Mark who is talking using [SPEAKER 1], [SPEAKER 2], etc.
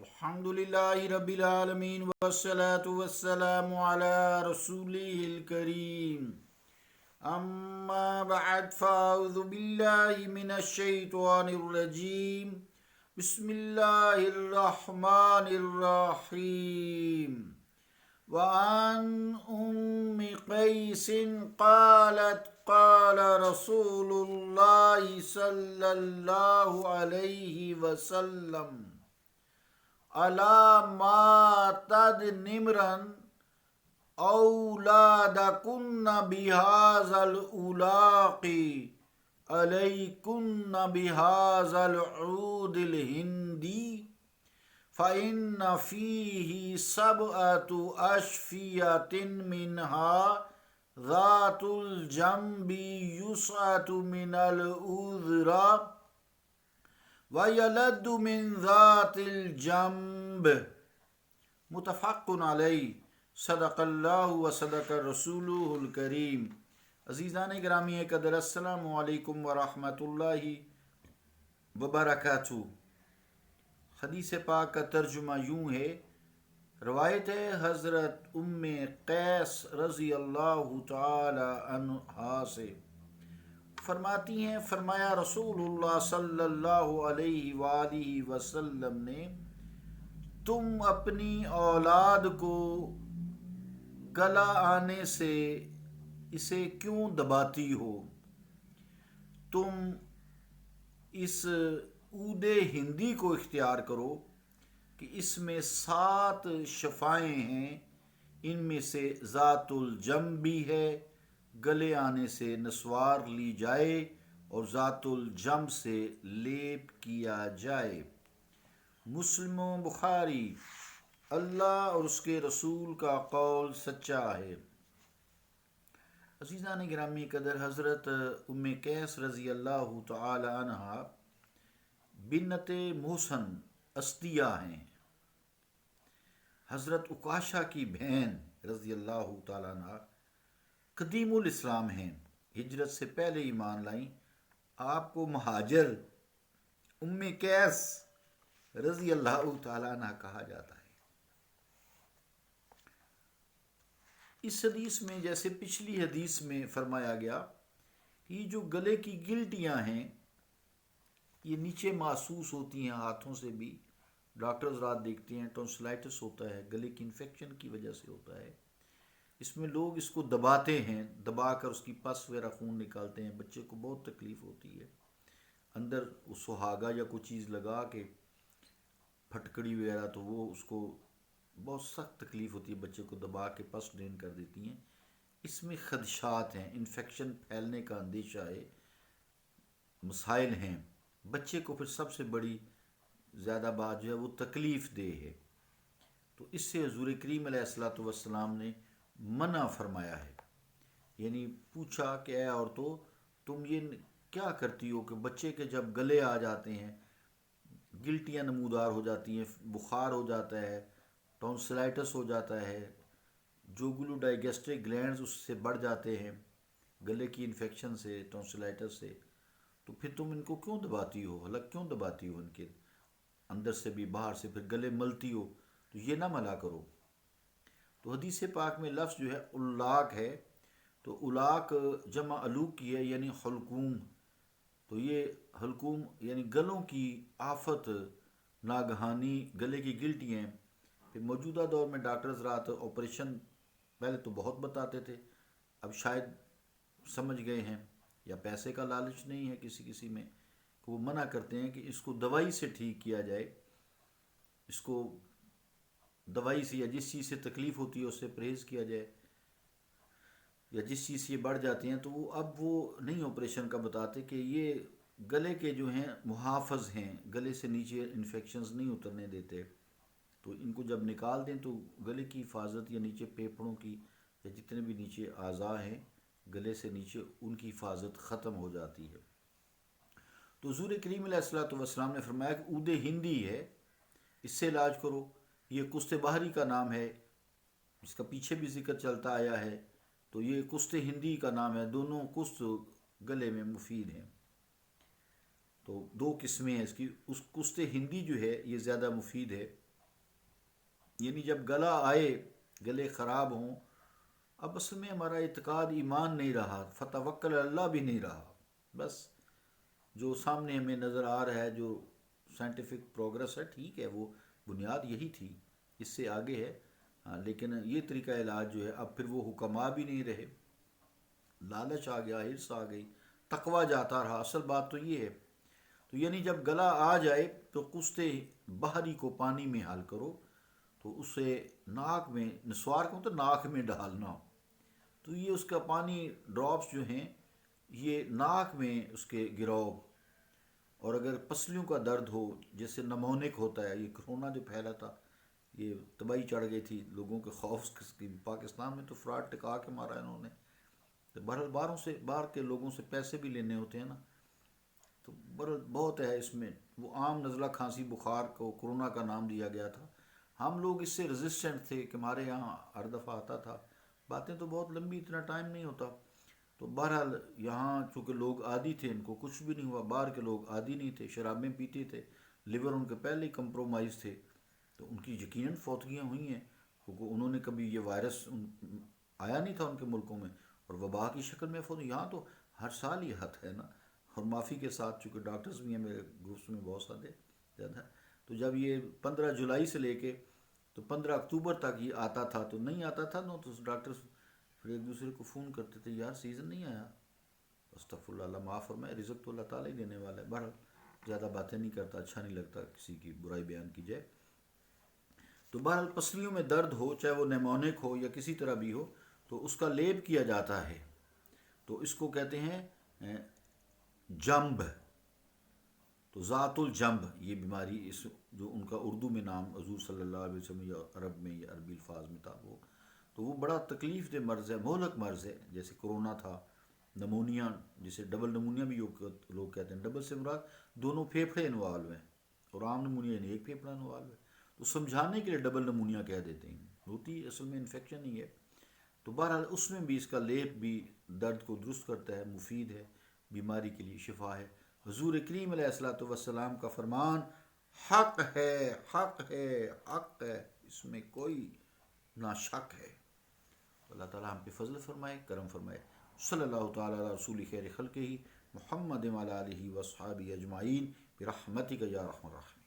[SPEAKER 1] الحمدللہ رب العالمین والصلاة والسلام علی رسولہ الکریم اما بعد فاعوذ باللہ من الشیطان الرجیم بسم اللہ الرحمن الرحیم وعن ام قیس قالت قال رسول اللہ صلی اللہ علیہ وسلم الا ما تدنمرن اولادکن بهذا الاولاق علیکن بهذا العود الہندی فإن فيه سبعة أشفية منها ذات الجنب يسعة من الأذرى وَيَلَدُّ مِنْ ذَاتِ الْجَنْبِ متفق علیہ صدق اللہ و صدق رسولہ الکریم۔ عزیزان گرامی قدر، السلام علیکم ورحمۃ اللہ وبرکاتہ۔ حدیث پاک کا ترجمہ یوں ہے، روایت ہے حضرت ام قیس رضی اللہ تعالی عنہا سے، فرماتی ہیں فرمایا رسول اللہ صلی اللہ علیہ وآلہ وسلم نے، تم اپنی اولاد کو گلا آنے سے اسے کیوں دباتی ہو؟ تم اس عود ہندی کو اختیار کرو کہ اس میں 7 شفائیں ہیں، ان میں سے ذات الجنب بھی ہے، گلے آنے سے نسوار لی جائے اور ذات الجنب سے لیپ کیا جائے۔ مسلم و بخاری۔ اللہ اور اس کے رسول کا قول سچا ہے۔ عزیزان گرامی قدر، حضرت ام قیس رضی اللہ تعالی عنہا بنت محسن اسدیہ ہیں، حضرت عکاشہ کی بہن رضی اللہ تعالی عنہ، قدیم الاسلام ہیں، ہجرت سے پہلے ایمان لائیں۔ آپ کو مہاجر ام قیس رضی اللہ تعالیٰ عنہ کہا جاتا ہے۔ اس حدیث میں جیسے پچھلی حدیث میں فرمایا گیا، یہ جو گلے کی گلٹیاں ہیں یہ نیچے محسوس ہوتی ہیں، ہاتھوں سے بھی ڈاکٹرز رات دیکھتے ہیں، ٹونسلائٹس ہوتا ہے، گلے کی انفیکشن کی وجہ سے ہوتا ہے۔ اس میں لوگ اس کو دباتے ہیں، دبا کر اس کی پس وغیرہ خون نکالتے ہیں، بچے کو بہت تکلیف ہوتی ہے، اندر سہاگا یا کوئی چیز لگا کے پھٹکڑی وغیرہ، تو وہ اس کو بہت سخت تکلیف ہوتی ہے، بچے کو دبا کے پس ڈرین کر دیتی ہیں۔ اس میں خدشات ہیں، انفیکشن پھیلنے کا اندیشہ ہے، مسائل ہیں۔ بچے کو پھر سب سے بڑی زیادہ بات جو ہے وہ تکلیف دہ ہے، تو اس سے حضور کریم علیہ الصلوۃ والسلام نے منع فرمایا ہے۔ یعنی پوچھا کہ اے عورتوں، تم یہ کیا کرتی ہو کہ بچے کے جب گلے آ جاتے ہیں، گلٹیاں نمودار ہو جاتی ہیں، بخار ہو جاتا ہے، ٹونسلائٹس ہو جاتا ہے، جو گلو ڈائگیسٹرک گلینڈز اس سے بڑھ جاتے ہیں گلے کی انفیکشن سے، ٹونسلائٹس سے، تو پھر تم ان کو کیوں دباتی ہو؟ حلق کیوں دباتی ہو؟ ان کے اندر سے بھی باہر سے، پھر گلے ملتی ہو، تو یہ نہ ملا کرو۔ تو حدیث پاک میں لفظ جو ہے الاق ہے، تو الاق جمع الوق کی ہے، یعنی حلقوم۔ تو یہ حلقوم یعنی گلوں کی آفت، ناگہانی گلے کی گلٹی ہیں۔ پھر موجودہ دور میں ڈاکٹرز رات آپریشن پہلے تو بہت بتاتے تھے، اب شاید سمجھ گئے ہیں، یا پیسے کا لالچ نہیں ہے کسی میں، کہ وہ منع کرتے ہیں کہ اس کو دوائی سے ٹھیک کیا جائے، اس کو دوائی سے یا جس چیز سے تکلیف ہوتی ہے اس سے پرہیز کیا جائے، یا جس چیز سے یہ بڑھ جاتے ہیں تو وہ اب وہ نہیں آپریشن کا بتاتے کہ یہ گلے کے جو ہیں محافظ ہیں، گلے سے نیچے انفیکشنز نہیں اترنے دیتے، تو ان کو جب نکال دیں تو گلے کی حفاظت، یا نیچے پھیپھڑوں کی یا جتنے بھی نیچے اعضاء ہیں گلے سے نیچے، ان کی حفاظت ختم ہو جاتی ہے۔ تو حضور کریم علیہ الصلوۃ والسلام نے فرمایا کہ عود ہندی ہے، اس سے علاج کرو۔ یہ کست بحری کا نام ہے، اس کا پیچھے بھی ذکر چلتا آیا ہے، تو یہ کست ہندی کا نام ہے، دونوں کست گلے میں مفید ہیں۔ تو 2 قسمیں ہیں اس کی، اس کست ہندی جو ہے یہ زیادہ مفید ہے، یعنی جب گلا آئے، گلے خراب ہوں، اب اصل میں ہمارا اعتقاد ایمان نہیں رہا، فتوکل اللہ بھی نہیں رہا، بس جو سامنے ہمیں نظر آ رہا ہے، جو سائنٹیفک پروگرس ہے، ٹھیک ہے، وہ بنیاد یہی تھی، اس سے آگے ہے، ہاں، لیکن یہ طریقہ علاج جو ہے اب پھر وہ حکماء بھی نہیں رہے، لالچ آ گیا، ہرس آ گئی، تقوی جاتا رہا، اصل بات تو یہ ہے۔ تو یعنی جب گلا آ جائے تو قسط بحری کو پانی میں حل کرو، تو اسے ناک میں، نسوار کو تو ناک میں ڈالنا، تو یہ اس کا پانی ڈراپس جو ہیں یہ ناک میں اس کے گراؤ، اور اگر پسلیوں کا درد ہو، جیسے نمونک ہوتا ہے، یہ کرونا جو پھیلا تھا، یہ تباہی چڑھ گئی تھی لوگوں کے خوف کی، پاکستان میں تو فراڈ ٹکا کے مارا انہوں نے، تو بہرحال باہر کے لوگوں سے پیسے بھی لینے ہوتے ہیں نا، تو بہت ہے اس میں، وہ عام نزلہ کھانسی بخار کو کرونا کا نام دیا گیا تھا، ہم لوگ اس سے ریزسٹنٹ تھے کہ ہمارے یہاں ہر دفعہ آتا تھا، باتیں تو بہت لمبی، اتنا ٹائم نہیں ہوتا، تو بہرحال یہاں چونکہ لوگ عادی تھے، ان کو کچھ بھی نہیں ہوا، باہر کے لوگ عادی نہیں تھے، شرابیں پیتے تھے، لیور ان کے پہلے ہی کمپرومائز تھے، تو ان کی یقیناً فوتگیاں ہوئی ہیں، کیونکہ انہوں نے کبھی یہ وائرس آیا نہیں تھا ان کے ملکوں میں، اور وبا کی شکل میں یہاں تو ہر سال یہ حد ہے نا، اور معافی کے ساتھ چونکہ ڈاکٹرز بھی ہیں میرے گروپس میں بہت سارے زیادہ، تو جب یہ 15 جولائی سے لے کے تو 15 اکتوبر تک یہ آتا تھا، تو نہیں آتا تھا نا، تو ڈاکٹرز پھر ایک دوسرے کو فون کرتے تھے، یار سیزن نہیں آیا، استغفر اللہ، اللہ معاف فرمائے، رزق تو اللہ تعالیٰ ہی دینے والا ہے، بہرحال زیادہ باتیں نہیں کرتا، اچھا نہیں لگتا کسی کی برائی بیان کی جائے، تو بہرحال پسلیوں میں درد ہو، چاہے وہ نیمونک ہو یا کسی طرح بھی ہو، تو اس کا لیپ کیا جاتا ہے، تو اس کو کہتے ہیں جمب، تو ذات الجنب یہ بیماری، اس جو ان کا اردو میں نام حضور صلی اللہ علیہ وسلم یا عرب میں یا عربی الفاظ میں تھا، وہ تو وہ بڑا تکلیف دہ مرض ہے، مہلک مرض ہے، جیسے کرونا تھا، نمونیا جسے ڈبل نمونیا بھی لوگ کہتے ہیں، ڈبل سے مراد دونوں پھیپھڑے انوالو ہیں، اور عام نمونیا یعنی ایک پھیپھڑا انوالو ہے، تو سمجھانے کے لیے ڈبل نمونیا کہہ دیتے ہیں، ہوتی اصل میں انفیکشن ہی ہے، تو بہرحال اس میں بھی اس کا لیپ بھی درد کو درست کرتا ہے، مفید ہے، بیماری کے لیے شفا ہے، حضور کریم علیہ الصلوۃ والسلام کا فرمان حق ہے، حق ہے، حق ہے، اس میں کوئی نہ شک ہے، اللہ تعالیٰ ہم پہ فضل فرمائے، کرم فرمائے، صلی اللہ تعالیٰ علی رسول خیر خلقہ محمد وعلی آلہ وصحبہ اجمعین برحمتک یا ارحم الراحمین۔